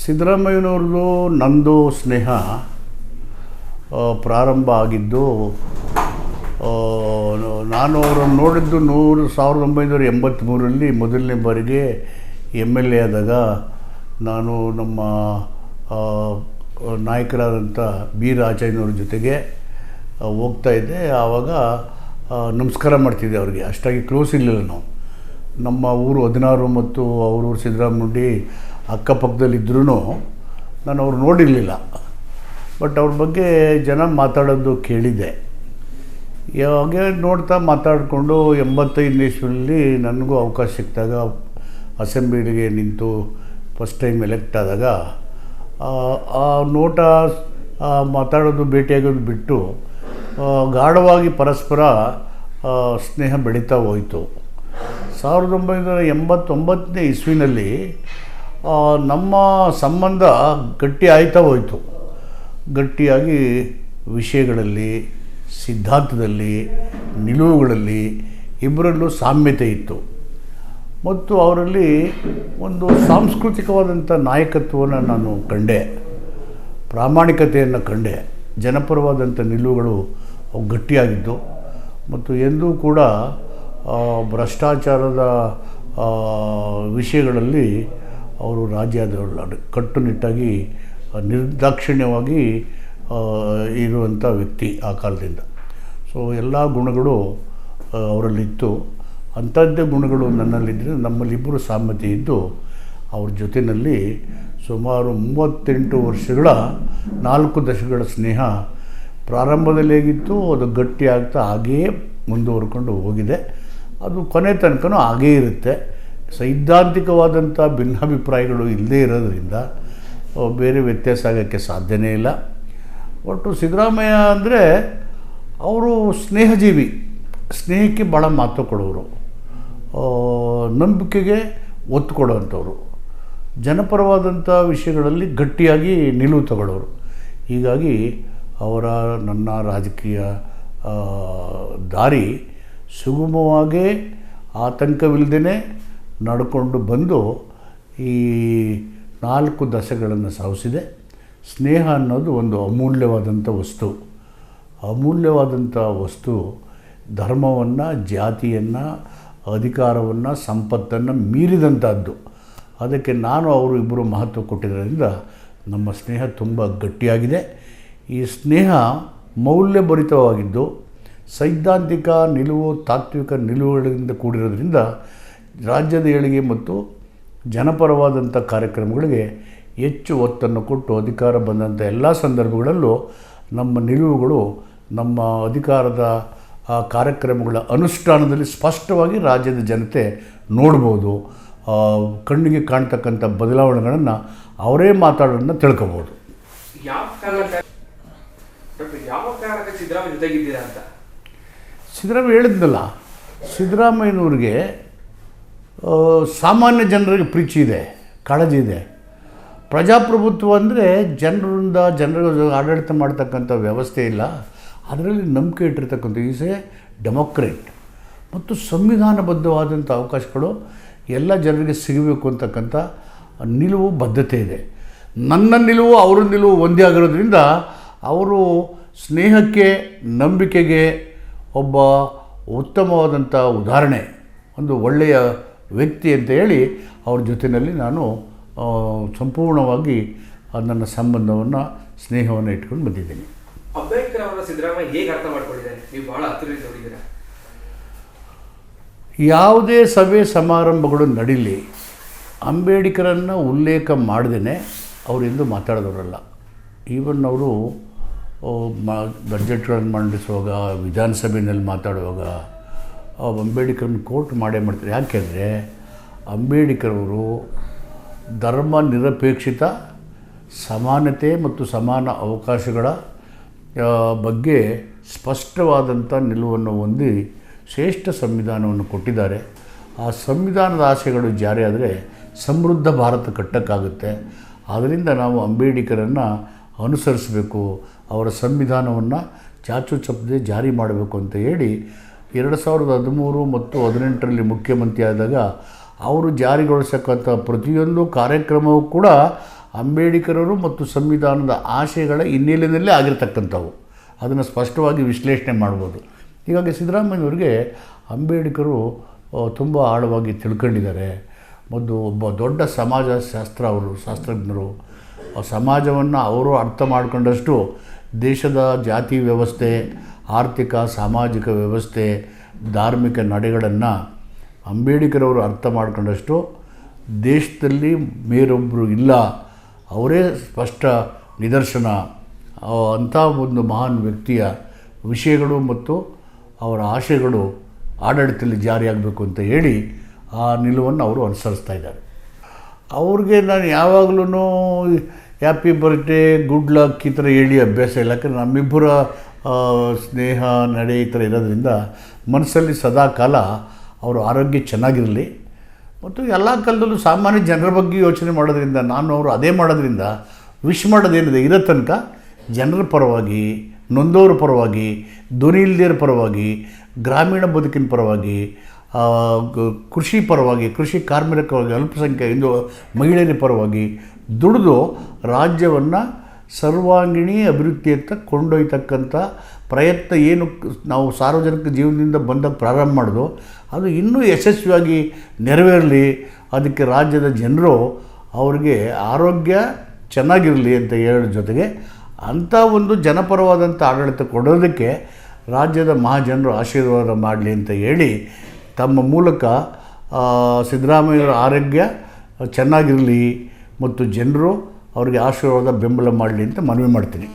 ಸಿದ್ದರಾಮಯ್ಯನವ್ರದ್ದು ನಂದು ಸ್ನೇಹ ಪ್ರಾರಂಭ ಆಗಿದ್ದು, ನಾನು ಅವರನ್ನು ನೋಡಿದ್ದು 1983ರಲ್ಲಿ ಮೊದಲನೇ ಬಾರಿಗೆ MLA ಆದಾಗ ನಾನು ನಮ್ಮ ನಾಯಕರಾದಂಥ ಬಿ ರಾಜಯ್ಯನವ್ರ ಜೊತೆಗೆ ಹೋಗ್ತಾಯಿದ್ದೆ. ಆವಾಗ ನಮಸ್ಕಾರ ಮಾಡ್ತಿದ್ದೆ ಅವ್ರಿಗೆ. ಅಷ್ಟಾಗಿ ಕ್ಲೋಸ್ ಇರಲಿಲ್ಲ ನಾವು. ನಮ್ಮ ಊರು 16 ಮತ್ತು ಅವರೂರು ಸಿದ್ದರಾಮುಂಡಿ ಅಕ್ಕಪಕ್ಕದಲ್ಲಿದ್ದರೂ ನಾನು ಅವ್ರು ನೋಡಿರಲಿಲ್ಲ. ಬಟ್ ಅವ್ರ ಬಗ್ಗೆ ಜನ ಮಾತಾಡೋದು ಕೇಳಿದ್ದೆ. ಹಾಗೆ ನೋಡ್ತಾ ಮಾತಾಡಿಕೊಂಡು 85ನೇ ಇಸ್ವಿಯಲ್ಲಿ ನನಗೂ ಅವಕಾಶ ಸಿಕ್ಕಿದಾಗ ಅಸೆಂಬ್ಲಿಗೆ ನಿಂತು ಫಸ್ಟ್ ಟೈಮ್ ಎಲೆಕ್ಟ್ ಆದಾಗ ಆ ನೋಟ ಮಾತಾಡೋದು ಭೇಟಿಯಾಗೋದು ಬಿಟ್ಟು ಗಾಢವಾಗಿ ಪರಸ್ಪರ ಸ್ನೇಹ ಬೆಳೀತಾ ಹೋಯಿತು. 1989ನೇ ಇಸ್ವಿನಲ್ಲಿ ನಮ್ಮ ಸಂಬಂಧ ಗಟ್ಟಿ ಆಯ್ತಾ ಹೋಯಿತು. ಗಟ್ಟಿಯಾಗಿ ವಿಷಯಗಳಲ್ಲಿ, ಸಿದ್ಧಾಂತದಲ್ಲಿ, ನಿಲುವುಗಳಲ್ಲಿ ಇಬ್ಬರಲ್ಲೂ ಸಾಮ್ಯತೆ ಇತ್ತು. ಮತ್ತು ಅವರಲ್ಲಿ ಒಂದು ಸಾಂಸ್ಕೃತಿಕವಾದಂಥ ನಾಯಕತ್ವವನ್ನು ನಾನು ಕಂಡೆ, ಪ್ರಾಮಾಣಿಕತೆಯನ್ನು ಕಂಡೆ. ಜನಪರವಾದಂಥ ನಿಲುವುಗಳು ಅವು ಗಟ್ಟಿಯಾಗಿದ್ದು ಮತ್ತು ಎಂದೂ ಕೂಡ ಭ್ರಷ್ಟಾಚಾರದ ವಿಷಯಗಳಲ್ಲಿ ಅವರು ರಾಜ್ಯದ ಕಟ್ಟುನಿಟ್ಟಾಗಿ ನಿರ್ದಾಕ್ಷಿಣ್ಯವಾಗಿ ಇರುವಂಥ ವ್ಯಕ್ತಿ ಆ ಕಾಲದಿಂದ. ಸೊ ಎಲ್ಲ ಗುಣಗಳು ಅವರಲ್ಲಿತ್ತು. ಅಂಥದ್ದೇ ಗುಣಗಳು ನನ್ನಲ್ಲಿದ್ದರೆ ನಮ್ಮಲ್ಲಿಬ್ಬರು ಸಾಮ್ಯತೆ ಇದ್ದು ಅವ್ರ ಜೊತೆಯಲ್ಲಿ ಸುಮಾರು 38 ವರ್ಷಗಳ 4 ದಶಕಗಳ ಸ್ನೇಹ ಪ್ರಾರಂಭದಲ್ಲಿ ಹೇಗಿತ್ತು ಅದು ಗಟ್ಟಿಯಾಗ್ತಾ ಹಾಗೆಯೇ ಮುಂದುವರ್ಕೊಂಡು ಹೋಗಿದೆ. ಅದು ಕೊನೆ ತನಕನೂ ಹಾಗೇ ಇರುತ್ತೆ. ಸೈದ್ಧಾಂತಿಕವಾದಂಥ ಭಿನ್ನಾಭಿಪ್ರಾಯಗಳು ಇಲ್ಲದೇ ಇರೋದರಿಂದ ಬೇರೆ ವ್ಯತ್ಯಾಸ ಆಗೋಕ್ಕೆ ಸಾಧ್ಯನೇ ಇಲ್ಲ. ಒಟ್ಟು ಸಿದ್ದರಾಮಯ್ಯ ಅಂದರೆ ಅವರು ಸ್ನೇಹಜೀವಿ, ಸ್ನೇಹಕ್ಕೆ ಭಾಳ ಮಹತ್ವ ಕೊಡೋರು, ನಂಬಿಕೆಗೆ ಒತ್ತು ಕೊಡುವಂಥವ್ರು, ಜನಪರವಾದಂಥ ವಿಷಯಗಳಲ್ಲಿ ಗಟ್ಟಿಯಾಗಿ ನಿಲುವು ತಗೊಳ್ಳೋರು. ಹೀಗಾಗಿ ನನ್ನ ರಾಜಕೀಯ ದಾರಿ ಸುಗಮವಾಗೇ ಆತಂಕವಿಲ್ಲದೇ ನಡ್ಕೊಂಡು ಬಂದು ಈ 4 ದಶಕಗಳನ್ನು ಸಾಗಿಸಿದೆ. ಸ್ನೇಹ ಅನ್ನೋದು ಒಂದು ಅಮೂಲ್ಯವಾದಂಥ ವಸ್ತು. ಅಮೂಲ್ಯವಾದಂಥ ವಸ್ತು ಧರ್ಮವನ್ನು, ಜಾತಿಯನ್ನು, ಅಧಿಕಾರವನ್ನು, ಸಂಪತ್ತನ್ನು ಮೀರಿದಂಥದ್ದು. ಅದಕ್ಕೆ ನಾನು ಅವರು ಇಬ್ಬರು ಮಹತ್ವ ಕೊಟ್ಟಿದ್ದರಿಂದ ನಮ್ಮ ಸ್ನೇಹ ತುಂಬ ಗಟ್ಟಿಯಾಗಿದೆ. ಈ ಸ್ನೇಹ ಮೌಲ್ಯಭರಿತವಾಗಿದ್ದು ಸೈದ್ಧಾಂತಿಕ ನಿಲುವು, ತಾತ್ವಿಕ ನಿಲುವುಗಳಿಂದ ಕೂಡಿರೋದ್ರಿಂದ ರಾಜ್ಯದ ಏಳಿಗೆ ಮತ್ತು ಜನಪರವಾದಂಥ ಕಾರ್ಯಕ್ರಮಗಳಿಗೆ ಹೆಚ್ಚು ಒತ್ತನ್ನು ಕೊಟ್ಟು ಅಧಿಕಾರ ಬಂದಂಥ ಎಲ್ಲ ಸಂದರ್ಭಗಳಲ್ಲೂ ನಮ್ಮ ನಿಲುವುಗಳು ನಮ್ಮ ಅಧಿಕಾರದ ಕಾರ್ಯಕ್ರಮಗಳ ಅನುಷ್ಠಾನದಲ್ಲಿ ಸ್ಪಷ್ಟವಾಗಿ ರಾಜ್ಯದ ಜನತೆ ನೋಡ್ಬೋದು. ಕಣ್ಣಿಗೆ ಕಾಣ್ತಕ್ಕಂಥ ಬದಲಾವಣೆಗಳನ್ನು ಅವರೇ ಮಾತಾಡೋದನ್ನ ತಿಳ್ಕೊಬೋದು. ಸಿದ್ದರಾಮಯ್ಯ ಹೇಳಿದ್ನಲ್ಲ, ಸಿದ್ದರಾಮಯ್ಯನವ್ರಿಗೆ ಸಾಮಾನ್ಯ ಜನರಿಗೆ ಪ್ರೀತಿ ಇದೆ, ಕಾಳಜಿ ಇದೆ. ಪ್ರಜಾಪ್ರಭುತ್ವ ಅಂದರೆ ಜನರ ಆಡಳಿತ ಮಾಡ್ತಕ್ಕಂಥ ವ್ಯವಸ್ಥೆ ಇಲ್ಲ, ಅದರಲ್ಲಿ ನಂಬಿಕೆ ಇಟ್ಟಿರ್ತಕ್ಕಂಥ ಈಸ್ ಎ ಡೆಮೊಕ್ರೇಟ್. ಮತ್ತು ಸಂವಿಧಾನಬದ್ಧವಾದಂಥ ಅವಕಾಶಗಳು ಎಲ್ಲ ಜನರಿಗೆ ಸಿಗಬೇಕು ಅಂತಕ್ಕಂಥ ನಿಲುವು, ಬದ್ಧತೆ ಇದೆ. ನನ್ನ ನಿಲುವು ಅವರ ನಿಲುವು ಒಂದೇ ಆಗಿರೋದ್ರಿಂದ ಅವರು ಸ್ನೇಹಕ್ಕೆ, ನಂಬಿಕೆಗೆ ಒಬ್ಬ ಉತ್ತಮವಾದಂಥ ಉದಾಹರಣೆ, ಒಂದು ಒಳ್ಳೆಯ ವ್ಯಕ್ತಿ ಅಂತ ಹೇಳಿ ಅವ್ರ ಜೊತೆಯಲ್ಲಿ ನಾನು ಸಂಪೂರ್ಣವಾಗಿ ನನ್ನ ಸಂಬಂಧವನ್ನು, ಸ್ನೇಹವನ್ನು ಇಟ್ಕೊಂಡು ಬಂದಿದ್ದೀನಿ. ಅಂಬೇಡ್ಕರ್ ಅವರ ಸಿದ್ದರಾಮಯ್ಯ ಹೇಗೆ ಅರ್ಥ ಮಾಡ್ಕೊಂಡಿದ್ದಾರೆ? ನೀವು ಭಾಳ ಹತ್ತಿರದಿಂದ ನೋಡಿದ್ದೀರಾ. ಯಾವುದೇ ಸಭೆ ಸಮಾರಂಭಗಳು ನಡೀಲಿ, ಅಂಬೇಡ್ಕರನ್ನು ಉಲ್ಲೇಖ ಮಾಡದೇ ಅವರೆಂದು ಮಾತಾಡಿದವರಲ್ಲ. ಈವನ್ ಅವರು ಬಜೆಟ್ಗಳನ್ನು ಮಂಡಿಸುವಾಗ, ವಿಧಾನಸಭೆಯಲ್ಲಿ ಮಾತಾಡುವಾಗ ಅಂಬೇಡ್ಕರ್ನ ಕೋಟ್ ಮಾಡೇ ಮಾಡ್ತಾರೆ. ಯಾಕೆಂದರೆ ಅಂಬೇಡ್ಕರ್ ಅವರು ಧರ್ಮ ನಿರಪೇಕ್ಷಿತ, ಸಮಾನತೆ ಮತ್ತು ಸಮಾನ ಅವಕಾಶಗಳ ಬಗ್ಗೆ ಸ್ಪಷ್ಟವಾದಂಥ ನಿಲುವನ್ನು ಹೊಂದಿ ಶ್ರೇಷ್ಠ ಸಂವಿಧಾನವನ್ನು ಕೊಟ್ಟಿದ್ದಾರೆ. ಆ ಸಂವಿಧಾನದ ಆಶಯಗಳು ಜಾರಿಯಾದರೆ ಸಮೃದ್ಧ ಭಾರತ ಕಟ್ಟಕ್ಕಾಗುತ್ತೆ. ಆದ್ದರಿಂದ ನಾವು ಅಂಬೇಡ್ಕರನ್ನು ಅನುಸರಿಸಬೇಕು, ಅವರ ಸಂವಿಧಾನವನ್ನು ಚಾಚು ಚಪ್ಪದೆ ಜಾರಿ ಮಾಡಬೇಕು ಅಂತ ಹೇಳಿ 2013 ಮತ್ತು 2018ರಲ್ಲಿ ಮುಖ್ಯಮಂತ್ರಿ ಆದಾಗ ಅವರು ಜಾರಿಗೊಳಿಸತಕ್ಕಂಥ ಪ್ರತಿಯೊಂದು ಕಾರ್ಯಕ್ರಮವೂ ಕೂಡ ಅಂಬೇಡ್ಕರರು ಮತ್ತು ಸಂವಿಧಾನದ ಆಶಯಗಳ ಹಿನ್ನೆಲೆಯಲ್ಲೇ ಆಗಿರ್ತಕ್ಕಂಥವು. ಅದನ್ನು ಸ್ಪಷ್ಟವಾಗಿ ವಿಶ್ಲೇಷಣೆ ಮಾಡ್ಬೋದು. ಹೀಗಾಗಿ ಸಿದ್ದರಾಮಯ್ಯವ್ರಿಗೆ ಅಂಬೇಡ್ಕರು ತುಂಬ ಆಳವಾಗಿ ತಿಳ್ಕೊಂಡಿದ್ದಾರೆ. ಮತ್ತು ಒಬ್ಬ ದೊಡ್ಡ ಶಾಸ್ತ್ರಜ್ಞರು. ಸಮಾಜವನ್ನು ಅವರು ಅರ್ಥ ಮಾಡ್ಕೊಂಡಷ್ಟು ದೇಶದ ಜಾತಿ ವ್ಯವಸ್ಥೆ, ಆರ್ಥಿಕ ಸಾಮಾಜಿಕ ವ್ಯವಸ್ಥೆ, ಧಾರ್ಮಿಕ ನಡೆಗಳನ್ನು ಅಂಬೇಡ್ಕರವರು ಅರ್ಥ ಮಾಡ್ಕೊಂಡಷ್ಟು ದೇಶದಲ್ಲಿ ಬೇರೊಬ್ಬರು ಇಲ್ಲ, ಅವರೇ ಸ್ಪಷ್ಟ ನಿದರ್ಶನ. ಅಂಥ ಒಂದು ಮಹಾನ್ ವ್ಯಕ್ತಿಯ ವಿಷಯಗಳು ಮತ್ತು ಅವರ ಆಶಯಗಳು ಆಡಳಿತದಲ್ಲಿ ಜಾರಿಯಾಗಬೇಕು ಅಂತ ಹೇಳಿ ಆ ನಿಲುವನ್ನು ಅವರು ಅನುಸರಿಸ್ತಾ ಇದ್ದಾರೆ. ಅವ್ರಿಗೆ ನಾನು ಯಾವಾಗಲೂ ಹ್ಯಾಪಿ ಬರ್ತ್ಡೇ, ಗುಡ್ ಲಕ್ ಈ ಥರ ಹೇಳಿ ಅಭ್ಯಾಸ ಇಲ್ಲ. ಯಾಕಂದರೆ ನಮ್ಮಿಬ್ಬರ ಸ್ನೇಹ ನಡೆ ಈ ಥರ ಇರೋದ್ರಿಂದ ಮನಸ್ಸಲ್ಲಿ ಸದಾ ಕಾಲ ಅವರ ಆರೋಗ್ಯ ಚೆನ್ನಾಗಿರಲಿ ಮತ್ತು ಎಲ್ಲ ಕಾಲದಲ್ಲೂ ಸಾಮಾನ್ಯ ಜನರ ಬಗ್ಗೆ ಯೋಚನೆ ಮಾಡೋದ್ರಿಂದ ನಾನು ಅವರು ಅದೇ ಮಾಡೋದ್ರಿಂದ ವಿಶ್ ಮಾಡೋದೇನಿದೆ ಇರೋ ತನಕ ಜನರ ಪರವಾಗಿ, ನೊಂದವರ ಪರವಾಗಿ, ಧ್ವನಿ ಇಲ್ದೇರ ಪರವಾಗಿ, ಗ್ರಾಮೀಣ ಬದುಕಿನ ಪರವಾಗಿ, ಕೃಷಿ ಪರವಾಗಿ, ಕೃಷಿ ಕಾರ್ಮಿಕವಾಗಿ, ಅಲ್ಪಸಂಖ್ಯಾತ ಹಿಂದೂ ಮಹಿಳೆಯರ ಪರವಾಗಿ ದುಡಿದು ರಾಜ್ಯವನ್ನು ಸರ್ವಾಂಗೀಣ ಅಭಿವೃದ್ಧಿಯತ್ತ ಕೊಂಡೊಯ್ತಕ್ಕಂಥ ಪ್ರಯತ್ನ ಏನು ನಾವು ಸಾರ್ವಜನಿಕ ಜೀವನದಿಂದ ಬಂದಾಗ ಪ್ರಾರಂಭ ಮಾಡೋದು ಅದು ಇನ್ನೂ ಯಶಸ್ವಿಯಾಗಿ ನೆರವೇರಲಿ. ಅದಕ್ಕೆ ರಾಜ್ಯದ ಜನರು ಅವ್ರಿಗೆ ಆರೋಗ್ಯ ಚೆನ್ನಾಗಿರಲಿ ಅಂತ ಹೇಳೋ ಜೊತೆಗೆ ಅಂಥ ಒಂದು ಜನಪರವಾದಂಥ ಆಡಳಿತ ಕೊಡೋದಕ್ಕೆ ರಾಜ್ಯದ ಮಹಾಜನರು ಆಶೀರ್ವಾದ ಮಾಡಲಿ ಅಂತ ಹೇಳಿ ತಮ್ಮ ಮೂಲಕ ಸಿದ್ದರಾಮಯ್ಯರ ಆರೋಗ್ಯ ಚೆನ್ನಾಗಿರಲಿ ಮತ್ತು ಜನರು ಅವ್ರಿಗೆ ಆಶೀರ್ವಾದ ಬೆಂಬಲ ಮಾಡಲಿ ಅಂತ ಮನವಿ ಮಾಡ್ತೀನಿ.